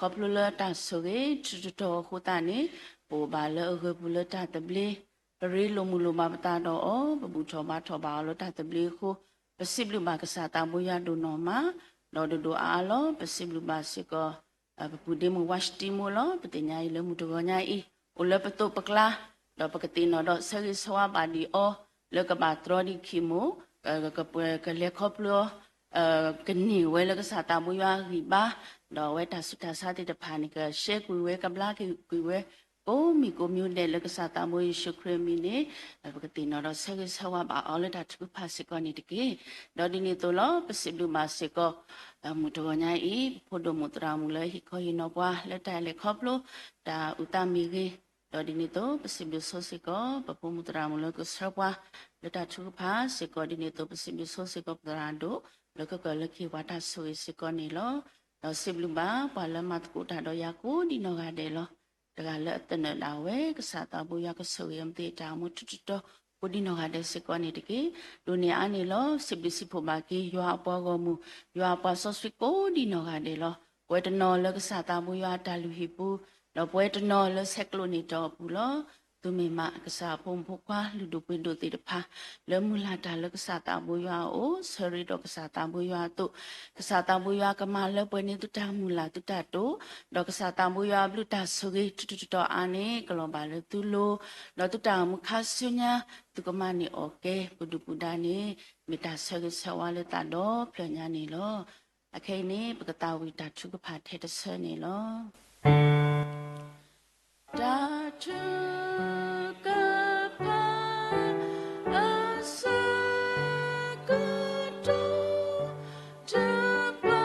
ကပလူလတာဆိုကေချူတော်ခူတာနေပိုပါလောကပလူလတာတဘလီပရိလိုမူလိုမပတာတော့ဘဘူးထောပါထောပါလောတာတဘလီခုပစိမလူပါကစားတာဘူးရွာဒုနော်မတော့ဒူအားလောပစိမလူပါစကောဘဘူးဒေမဝတ်တီမိုလောပတိညာဤလမူတကောညာဤอุลปตุปกลาดอปกตินอดอเซริสวาบาดีโอเลกบาตรอดิคิโมกะปวยกะเลคอปโลกะนีเวเลกสาตาบุยาริบาดอเวตาสุตาสาติตพานิกะเชกุเวกับลากุเวโอมีโกมิวเดเลกสาตาบุยชุครมิเนปกตินอดอเซริสวาบาออเลดาทุพาสิกอนิติเกดอดินิโตโลปสิบลุมาสิกอมุตวญาอีโพดมุตรามุเลฮิคอยินอบวาเลตาเลคอปโลตาอุตามิเกတော့ဒီနေ့တော့ပစိဘဆိုစကောပပမူတရာမလကဆပွားလက်တထုဖာစကောဒီနေ့တော့ပစိဘဆိုစကောပဒရန်ဒိုလကကလခိဝတာဆိုစကောနေလောတော့စိဘလူဘာပါလမတ်ကိုတာတော့ယာကိုဒီနောကတဲ့လောတကလက်တနလာဝဲကစားတာဘူယာကဆိုယမ်တေတာမတူတူတော့ကိုဒီနောကတဲ့စကောနေတကေဒုနေအာနေလောစိဘလစီဖိုဘာကီယွာပေါ်ကောမူယွာပါဆော့စကိုဒီနောကတဲ့လောဝဲတနောလကစားတာဘူယွာတာလူဟီပူတော့ပွဲတနော်လဆက်ကလိုနေတော့ဘူးလို့သူမိမကစားဖုံဖုကွာလူတို့ပွင့်တို့တေတဖာလမူလာတာလကစားတာဘူရွာအိုဆရီတော့ကစားတာဘူရွာတို့ကစားတာဘူရွာကမလပွဲနေတူတာမူလာတူတာတို့တော့ကစားတာဘူရွာဘလူတာဆိုကြီးတူတူတော့အာနေကလောပါလေသူလို့တော့တူတာမခါဆုညာသူကမနေโอเคပုဒုပုဒာနေမိတာဆရဆဝါလေတာတော့ပြညာနေလို့အခိနေပကတာဝီတာချုကဖာထဲတဆနေလို့ Da chuka pa asa kudu japa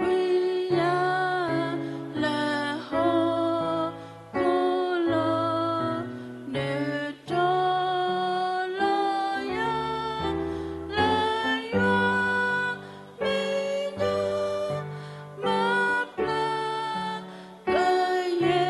wiya la ho kulo ne to lo ya la ya me na ma pla ga ye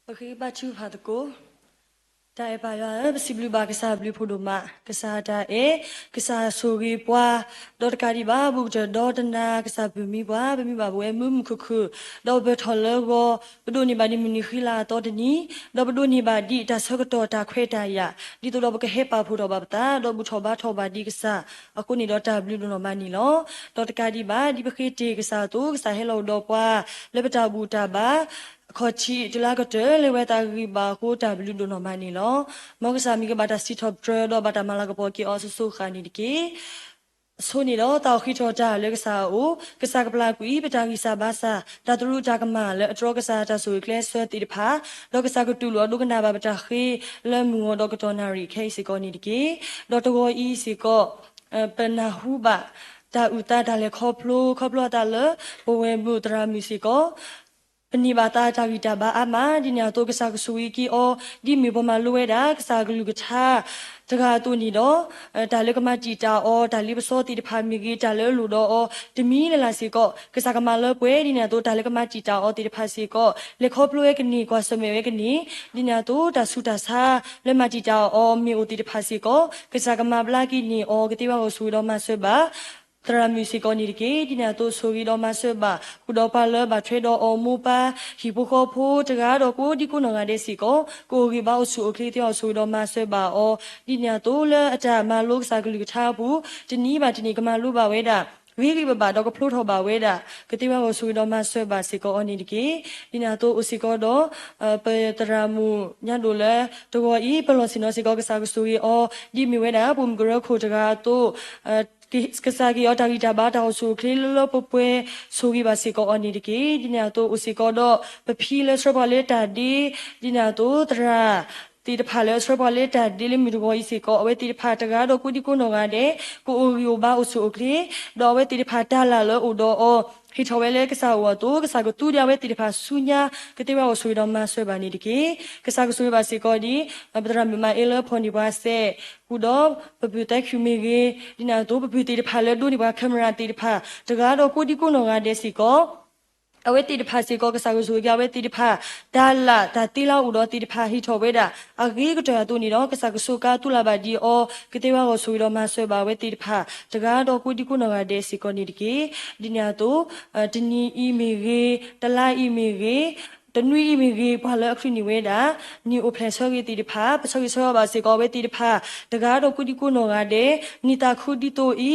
Okay, bacu hataku. Tai paya siblu ba kesa blu puduma kesa da kesa sori pwa dot kari ba bu je dot na kesa bumi ba we mum kuku do betolo go bedo ni ba ni muni khila to de ni do bedo ni ba di ta sokato ta khwe ta ya di to do ba he pa phu do ba ta do bu tho ba di kesa aku ni do ta blu no ma ni lo dot kari ba di ba khe te kesa tu kesa hello do pwa le bata bu ta ba ခေါ်ချီတလာကတဲလေဝဲတာဂီဘာကိုတာဘလူဒိုနော်မနီလောမောကဆာမီကဘာတာစီထော့ဒရတော့ဘာတာမလာကပေါ်ကီအော်ဆူဆူခါနီဒီကီဆိုနီလောတောက်ခိထောတာလေကဆာအိုကဆာကပလာကွီပတာဂီဆာဘာဆာတာတရူတာကမလေအထရကဆာတာဆိုကလဲဆွဲတီတဖာလောကဆာကတူလောဒုကနာဘာပတာခေလဲမူဒေါကတော်နာရီခေစီကောနီဒီကီဒေါ်တကိုအီစီကောပနာဟုဘာတာဥတာဒါလေခေါပလိုတာလေဘဝဲဘူတရာမီစီကော ပနိဘာတာတာဂီတာဘာအမဒီညာတော့ကစားကဆူီကီအောဒီမီဘမလွဲတာကစားကလူကချာတကားတူနီတော့ဒါလေကမတီတာအောဒါလီပစောတီတဖာမီဂီတာလေလူတော့အောတမီလလာစီကောကစားကမလပွဲဒီညာတော့ဒါလေကမတီတာအောတီတဖာစီကောလေခေါပလွဲကနီကွာစမေဝဲကနီဒီညာတော့ဒါဆူတာစာလေမတီတာအောမီအိုတီတဖာစီကောကစားကမဘလာကီနီအောကတိဝါကိုဆူတော့မဆွဲပါတရာမီစီကောနီကေဒီနာတိုဆိုဂီတော့မဆဘခုတော့ပါလဘထရေတော့အမူပါဟီဘခိုဖိုတကားတော့ကိုဒီကုနငါတဲ့စီကောကိုဂီဘောက်ဆူအခလီတောဆိုတော့မဆဘအောဒီနာတိုလအတာမလုစာကလူထားဘူးဒီနီးပါဒီနီကမလူပါဝဲတာဝီဂီဘဘာတော့ကဖလို့ထော်ပါဝဲတာကတိဝါကိုဆူတော့မဆဘစီကောအနီဒီကေဒီနာတိုအစီကောတော့ပေတရာမူညတ်တို့လဲတော့ဤပလောစီနိုစီကောကစားကဆူရီအောဒီမီဝဲတာဘုံဂရခိုတကားတော့ကစားကီအော်တာဂီတာဘာတောက်ဆူခလီလောပပွဲဆူဂီပါစီကောအနီဒီကေဒီနာတော့အစီကောတော့ပဖီလဲဆဘလေတာဒီနာတော့တရာတီတဖာလဲဆဘလေတာဒီလီမီဒဂိုအစီကောအဝဲတီတဖာတကားတော့ကုဒီကုနောငါတဲ့ကိုအိုယိုဘာအဆူခလီတော့ဝဲတီတဖာတာလာလောတော့အော်ဟီထော်ဝဲလေကစားဝတော့ကစားကတူရဝဲတီတဖာဆူညာကတိဝါဆူတော့မဆွဲပါနေဒီကေကစားကဆွဲပါစီကောဒီပဒရမမအေလဖွန်ဒီပါဆေဟူတော့ပပူတက်ခူမီကေဒီနာတော့ပပူတီတဖာလဲဒူဒီပါကင်မရာတီတဖာတကားတော့ကိုဒီကုနောငါတဲ့စီကောအဝဲတီတဖာစီကောကစားကဆူကြဝဲတီတဖာဒါလာဒါတီလာဦးတော့တီတဖာဟီထော်ဝဲတာအဂီကတော်တူနေတော့ကစားကဆူကာတူလာပါဒီအောကတိဝါကိုဆူတော့မဆွဲပါဝဲတီတဖာတကားတော့ကိုဒီကုနောငါတဲ့စီကောနေဒီကေဒီနာတော့ဒီနီအီမီကေတလာအီမီကေတနွေအီမီကေဘာလဲအခရီနီဝဲတာနီအိုဖလက်ဆော့ကေတီတဖာပဆော့ကေဆော့ပါစီကောဝဲတီတဖာတကားတော့ကုဒီကုနောငါတဲ့နီတာခုဒီတိုအီ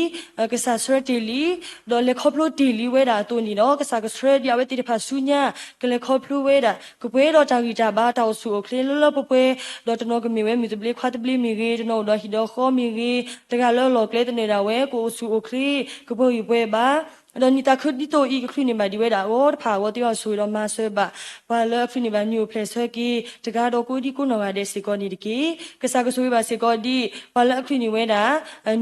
ကစားဆွဲတီလီဒေါ်လေခေါပလိုတီလီဝဲတာတူနီနော်ကစားကဆွဲရဝဲတီတဖာဆူညာကလေခေါပလိုဝဲတာကပွဲတော့တာဂီတာဘာတောက်ဆူခလလပပွဲဒေါ်တနောကမီဝဲမီတဘလခွတ်ဘလီမီကေတနောဒေါ်ဟီဒေါ်ခေါမီကေတကားလောလောကလေတနေတာဝဲကိုဆူအိုခလီကပွဲယူပွဲပါတော့နီတာခုဒီတိုဤခရီနေမဒီဝဲတာဝတ်ဖာဝတ်ရောဆူတော့မဆွဲပါဘာလဲခရီနေမညူဖလက်ဆွဲကီတကားတော့ကိုဒီကုနောငါတဲ့စီကောနီဒီကီကစားကဆွေးပါစီကောဒီဘာလဲခရီနေဝဲတာ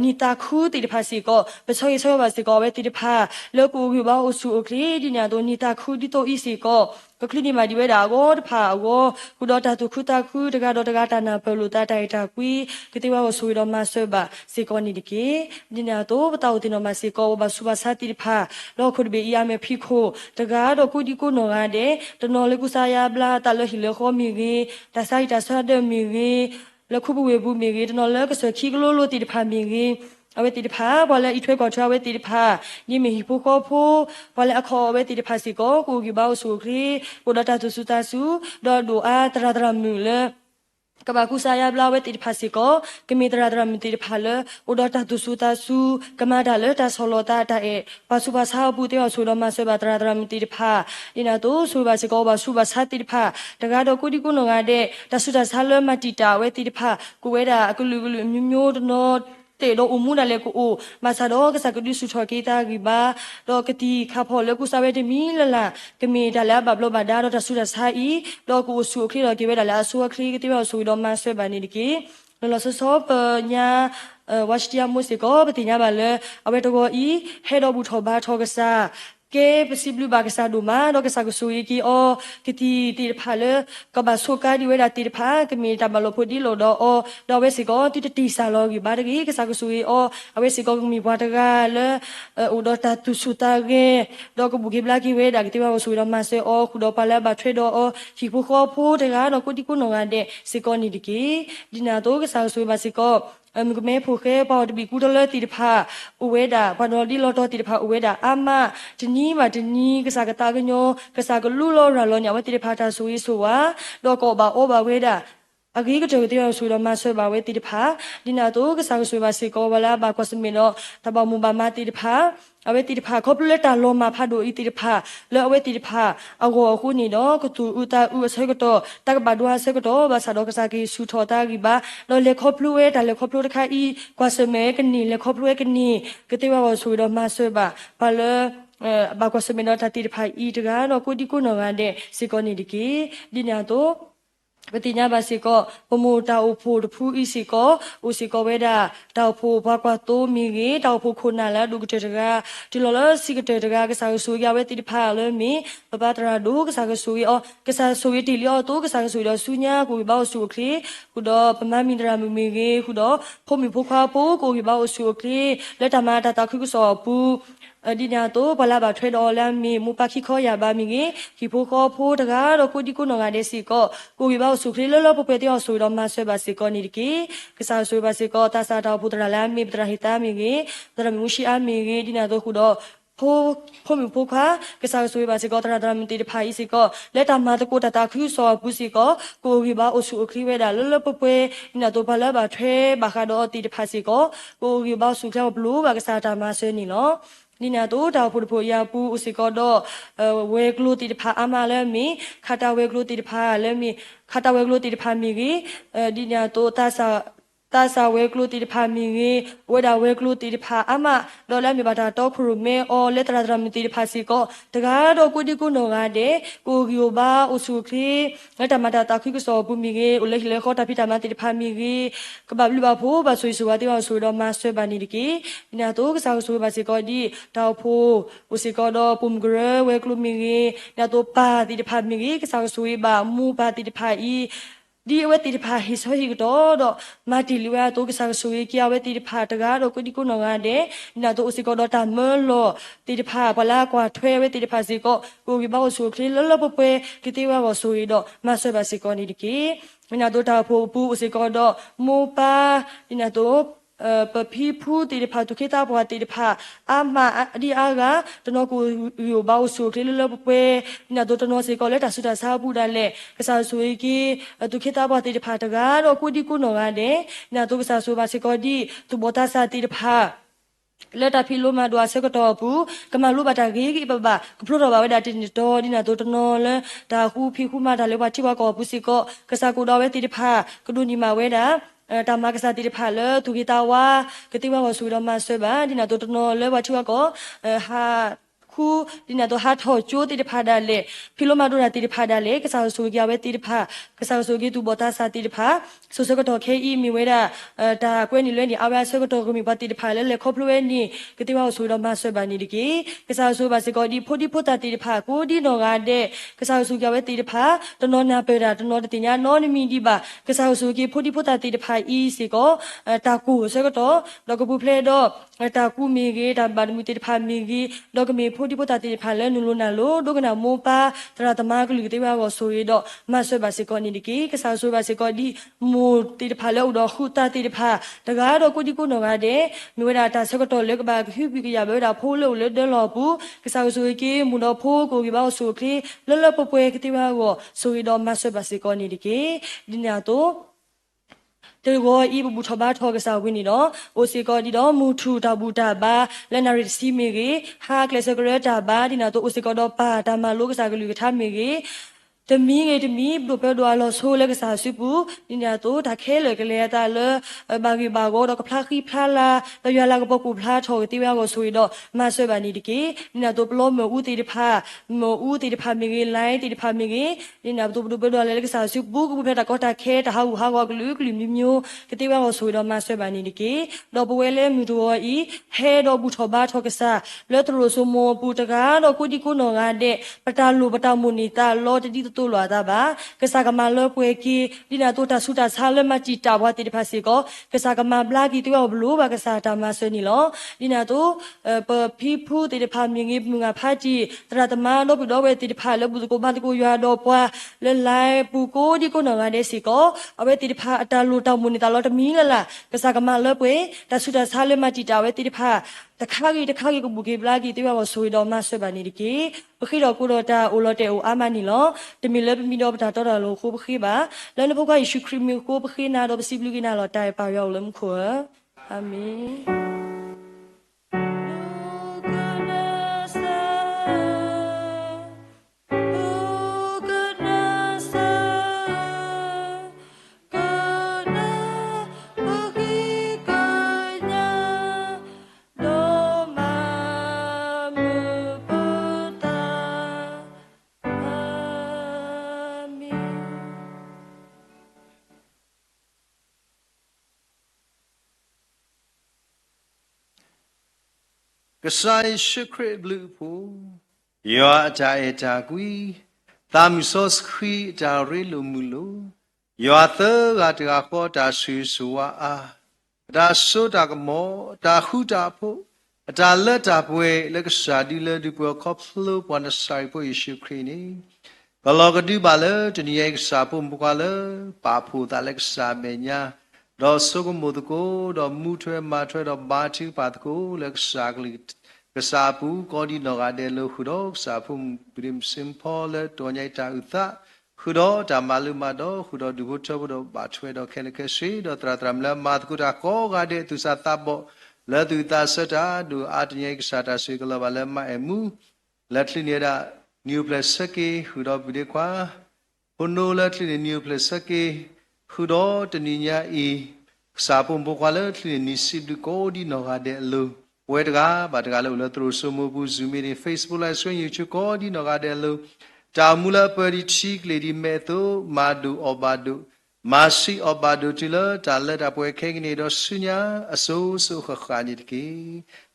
နီတာခုတီတဖာစီကောပချောရဆွဲပါစီကောပဲတီတဖာလောကူကဘာအဆူအိုကလီဒီညာတော့နီတာခုဒီတိုဤစီကောကခလီနီမဒီဝဲတာကိုတဖာကိုခုတော့တာသူခုတာခုတကားတော့တကားတာနာဘလူတာတိုင်တာကွီကတိဝါကိုဆူတော့မဆွဲပါစီကောနီဒီကီဒီညာတော့ပတောက်တင်တော့မစီကောဘာဆူပါစာတီတဖာလောခုဒဘေအီယာမေဖီခိုတကားတော့ကုဒီကုနောငါတဲ့တနော်လေကုစာယာဘလာတလဟီလေခေါမီဂီတဆိုင်တဆာဒမီဂီလခုဘဝေဘူးမီဂီတနော်လေကဆခီကလိုလိုတီတဖာမီဂီအဝဲတီတဖာဘာလဲအထွဲကောချဝဲတီတဖာညမီဟီပိုကောဖိုဘာလဲအခေါ်ဝဲတီတဖာစီကောကိုဂီဘောက်ဆူခရီကိုဒတာဆူဆူတာဆူဒေါ်ဒူအာတရာတရာမူလေကဘာကူစာယာဘလာဝဲတီဖာစီကိုကမီတရာဒရမတီဖာလအိုဒတာဒူဆူတာဆူကမာဒါလတာဆောလတာတာအေပါဆူပါဆာဘူးတေဆူလမဆေဘာတရာဒရမတီဖာဒီနာတိုဆူပါစီကိုပါဆူပါဆာတီဖာတကားတော့ကုဒီကုနောငါတဲ့တဆူတာဆာလမတီတာဝဲတီဖာကိုဝဲတာအကလူကလူမျိုးမျိုးတော့တေတော့အမှုနာလေကိုမဆာတော့ကစကဒီဆူချော်ကေတာဂီဘာတော့ကတိခါဖော်လေကုစာဝဲတမီလလာကမီဒါလာဘဘလဘာဒါတော့တဆူတာဆာအီတော့ကိုဆူခရီတော့ကေဝဲဒါလာဆူခရီကတိဝဆူတော့မဆွဲပါနေဒီကေလောဆဆောပညာဝတ်တီယာမုစကောပတိညာပါလေအဝဲတော့ဤဟဲတော့ဘူးထောဘာထောကစားကေပစီဘလူဘာကစားဒူမာတော့ကစားကဆူရီကီအောကတိတီဖာလေကဘာဆိုကာဒီဝဲတာတီဖာကမီတဘလဖိုဒီလိုတော့အောတော့ဝဲစီကောတီတီဆာလောဂီဘာတကြီးကစားကဆူရီအောအဝဲစီကောကမီဘွားတကလေအိုတော့တာတူဆူတာဂေတော့ကဘူဂီဘလာကီဝဲတာကတိဝါဆူတော့မဆေအောခုတော့ပါလဲဘာထွေတော့အောဟီဖိုခေါဖိုတကတော့ကိုတီကုနောကတဲ့စီကောနီဒီကီဒီနာတော့ကစားဆူဘာစီကောအမကမဲဖိုခဲပေါ်တဘီကူတလဲတီတဖာဥဝဲတာဘာနော်ဒီလောတော့တီတဖာဥဝဲတာအမဒီနီးမှာဒီနီးကစားကတာကညောကစားကလူလောရလောညာဝဲတီတဖာတာဆူရေးဆိုဝါတော့ကောဘာအောဘာဝဲတာအကြီးကကြောတေဆူတော့မဆွဲပါဝဲတီတဖာဒီနာတော့ကစားဆွဲပါစီကောဝလာဘာကောစမီနောတဘမူဘာမတီတဖာအဝဲတီတဖာခေါပလက်တာလောမဖာဒိုဤတီတဖာလောအဝဲတီတဖာအဂောခုနီတော့ကတူဥတာဥဆွဲကတော့တကဘာဒွာဆွဲကတော့ဘာသာတော့ကစားကီဆူထော်တာကီဘာလောလေခေါပလူဝဲတာလေခေါပလူတခါဤကွာစမဲကနီလေခေါပလူဝဲကနီကတိဝါဆူတော့မဆွဲပါဘာလဲဘာကောစမီနောတတီတဖာဤတကတော့ကိုဒီကိုနော်ကတဲ့စီကောနီဒီကီဒီနာတော့ ပတိညာပါစီကောပမိုတာအိုဖိုတဖူးဤစီကောဦးစီကောဝဲတာတောက်ဖိုဘာကွာတိုမီကြီးတောက်ဖိုခုနာလာဒုကတဲ့ကဒီလောလစီကတဲ့ကကစားဆူရဝဲတိဖာလဲမီပပတရာဒုကစားဆူရကစားဆူရတီလျောတိုကစားဆူရဆူညာကိုဘောဆူခရီခုတော့ပမမင်ဒရာမီကြီးခုတော့ဖိုမီဖိုခွာပိုကိုဘောဆူခရီလက်တမတာတခုဆောပူဒီညာတော့ဘလာဘာထွေတော်လမ်းမီမူပါခိခေါ်ရပါမီကြီးဒီဖိုခေါ်ဖိုးတကားတော့ကိုဒီကိုနော်ငါတဲ့စီကောကိုဝီဘောဆုခရီလောပပတဲ့ဆူတော်မဆွဲပါစီကောနီကီကစားဆွဲပါစီကောတာစာတော်ဘုဒ္ဓလမ်းမီပဒရဟိတာမီကြီးပဒရမူရှိအမီကြီးဒီညာတော့ခုတော့ဖိုမီဖိုခါကစားဆွေးပါစီကောတရဒရမတီဖိုင်စီကောလက်တမတကိုတတာခူဆောပူစီကောကိုဝီဘာအဆူခရီဝဲတာလလပပွဲနာတော့ဘလာဘာထွဲဘာခါတော့တီတဖာစီကောကိုဝီဘာဆုခေါဘလူးဘာကစားတာမဆွေးနီလောဒီနာတော့တာဖို့ဖို့ရပူဥစီကတော့ဝဲကလူတီတဖာအမလဲမီခါတာဝဲကလူတီတဖာလဲမီခါတာဝဲကလူတီတဖာမီကြီးဒီနာတော့တာဆာဝဲကလူတီတဖာမီကြီးဝဲတာဝဲကလူတီတဖာအမဒေါ်လာမြေပါတာတော့ခရူမဲအော်လက်တရာဒရမတီတဖာစီကောတကားတော့ကိုဒီကိုနော်ကတဲ့ကိုဂီယိုဘာအဆုခရီလက်တမတာတာခိကစောပူမီကြီးဦးလက်လေခေါ်တာဖိတာမတီတဖာမီကြီးကဘဘလူဘာဖိုးဘာဆွေဆွာတေဝဆွေတော့မဆွေပါနေတကီဒီနာတော့ကစားဆွေပါစီကောဒီတောက်ဖိုးဦးစီကောတော့ပုံဂရဝဲကလူမီကြီးနာတော့ပါတီတဖာမီကြီးကစားဆွေပါမူပါတီတဖာဤဒီဝဲတီတဖာဟိဆိုဟိတော့မာတီလီဝါတော့ကစားဆူရီကဝဲတီတဖာတကားတော့ကိုဒီကိုနော်ကတဲ့နာတော့အစီကောတော့တာမလောတီတဖာဘလာကွာထွဲဝဲတီတဖာစီကောကိုဝီဘောဆူခလလပပွဲကတိဝါဘောဆူရီတော့မဆွဲပါစီကောနီဒီကီနာတော့တာဖိုပူအစီကောတော့မူပါဒီနာတော့ပပီဖူတီတဖာတုခေတာဘွားတီတဖာအမအဒီအာကတနောကိုယူဘောဆူခလလပပွဲနာတော့တနောစီကောလက်တာဆူတာစာဘူးဒါလေကစားဆူရီကီတုခေတာဘွားတီတဖာတကားတော့ကိုဒီကိုနော်ကတဲ့နာတော့ကစားဆူပါစီကောဒီသူဘောတာစာတီတဖာလက်တာဖီလိုမဒွာစကတော့ဘူးကမလူဘတာဂေဂီဘဘကပလိုတော့ဘာဝဲတာတင်တော်ဒီနာတော့တနော်လဲဒါခုဖီခုမဒါလေဘာတိဘကောဘူးစီကောကစားကိုတော့ဝဲတီတဖာကဒူနီမာဝဲတာတာမကစားတီတဖာလဲသူကီတာဝါကတိဝါဆူတော့မဆွဲပါဒီနာတော့တနော်လဲဘာတိဘကောဟာခုဒီနာတော့ဟာထောချိုးတီတဖာဒါလေဖီလိုမဒူရာတီတဖာဒါလေကစားဆူကြဝဲတီတဖာကစားဆူကြီးသူဘောတာစာတီတဖာဆူစကတော့ခေအီမီဝဲတာဒါကွဲနေလဲနေအဝါဆကတော့ကမီပါတီတဖာလဲလေခေါပလွဲနေကတိဝါဆူတော့မဆွဲပါနေဒီကီကစားဆူပါစကောဒီဖိုဒီဖိုတာတီတဖာကိုဒီနော်ကတဲ့ကစားဆူကြဝဲတီတဖာတနော်နာပေတာတနော်တညာနော်နမီဒီပါကစားဆူကြီးဖိုဒီဖိုတာတီတဖာအီစီကောတာကူစကတော့တော့ကပူဖလေတော့တာကူမီကြီးဒါဘာမီတီတဖာမီကြီးတော့ကမီဖိုဒီပိုတာတီဖာလဲနူလိုနာလိုဒုကနာမောပါတရာတမကလူတေဝါကိုဆိုရတော့မဆွဲပါစေကောနီဒီကီကစားဆွဲပါစေကောဒီမိုတီဖာလဲဥတော့ခူတာတီဖာတကားတော့ကိုဒီကိုနော်ကတဲ့မြို့တာတာစကတော့လက်ဘာခူပီကရပဲတာဖိုးလို့လဲဒလောဘူးကစားဆွဲကီမူတော့ဖိုးကိုကဘောဆိုခရီလလပပွဲကတိဝါကိုဆိုရတော့မဆွဲပါစေကောနီဒီကီဒီနာတော့တေကိုဤဘူထဘာထောကစားဝင်းနီတော့အိုစီကောဒီတော့မူထူတာဘူတာဘာလက်နာရီစီမီကြီးဟာကလစကရတာဘာဒီနာတော့အိုစီကောတော့ပါဒါမလောကစားကလူကထားမီကြီးတမီငယ်တမီဘလိုပဲတော့လောဆိုလကစားစုပူဒီညာတော့ဒါခဲလေကလေးတာလဘာဂီဘာကိုတော့ကဖလာခီဖလာလာတရွာလာကပပူဖလာထောတီဝါကိုဆိုရတော့မဆွဲပါနီဒီကီဒီညာတော့ဘလောမဦးတီတဖာမဦးတီတဖာမီကြီးလိုင်းတီတဖာမီကြီးဒီညာတော့ဘလိုပဲတော့လေကစားစုပူကပူဖတာကောတာခဲတဟာဟာကောကလူကလူမျိုးကတိဝါကိုဆိုရတော့မဆွဲပါနီဒီကီတော့ဘဝဲလဲမြူတော့ဤဟဲတော့ဘူထောဘာထောကစားလက်ထရိုဆိုမောပူတကားတော့ကိုဒီကိုနော်ကတဲ့ပတာလူပတာမူနီတာလောတတိတူလွာတာပါကစားကမလောပွဲကီဒီနာတော့တာဆူတာဆာလမချီတာဘွားတိတဖာစီကောကစားကမဘလာကီတူဘလူဘာကစားတာမဆွေနီလောဒီနာတော့ပဖီဖူတိတဖာမြငေမြငါဖာကြီးတရတမလောဘတော့ဝဲတိတဖာလောဘူးကိုမတကိုရွာတော့ပွားလဲလိုက်ပူကိုဒီကိုနော်ကတဲ့စီကောအဝဲတိတဖာအတာလူတောင်မူနီတာလောတမီးလာကစားကမလောပွဲတာဆူတာဆာလမချီတာဝဲတိတဖာတခါကြီးကိုဘူကေဘလာကြီးတေးပါဆိုရတော့မဆွဲပါနေဒီကေပခိတော့ကိုတော့တာအိုလော်တဲအိုအာမနီလောတမီလဲပမီတော့တာတော့လို့ခိုးပခိပါလဲနဘကရှုခရီမီကိုပခိနာတော့ပစီဘလူကနာလော်တိုင်ပါရောက်လမ်ခွာအာမင် sai secret blue po yo ta eta kui tam sos khi ta re lu mu lu yo tha ga ta ko ta su su wa a ta so ta ka mo ta hu ta po ta la ta pwe le ka sa di le di po ko flu po na sai po Yesu Christ ni ka lo ka di ba le ti ni ye sa po mu ka le pa phu ta le ka sa me nya do so ko mo to ko do mu thwe ma thwe do ba thi pa to ko le ka sa ka li ka sa pu ko di no ga de lo khu do sa pu prim sim pho le to nyai ta u ta khu do ta ma lu ma do khu do du bo tho bo do ba thwe do khe le khe swi do tra tra mla ma ku ta ko ga de tu sa ta bo le tu ta sa ta du a t nyai ka sa ta swi ka la ba le ma e mu le tli ne da new plus sake khu do bi de kwa hono le tli ne new plus sake khu do t ni nya e sa pu bo kwa le tli ni si du ko di no ga de loဝဲတကားဗာတကားလို့လဲသူတို့စုံမဘူး Zoom meeting Facebook live stream YouTube ကိုဒီနော်ကတဲ့လို့တာမူလာပရီချီကလီဒီမဲတိုမာဒူအော်ဘာဒူမာစီအော်ဘာဒူတီလာတာလက်အပွဲခဲကနေတော့ဆုညာအစိုးဆုခခာနိတကီ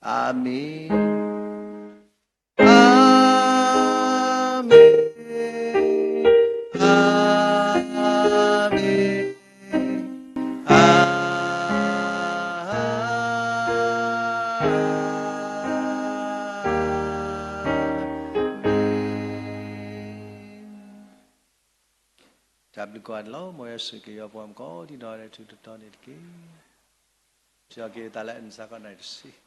အာမင်အာမင်အာမင်အာจับลูกกอดล้อมวยสุกี้ยอปอมก็ที่นอนในทุกตอนนี้กี่จะเกี่ยวตาและอินสักก็ไหนสิ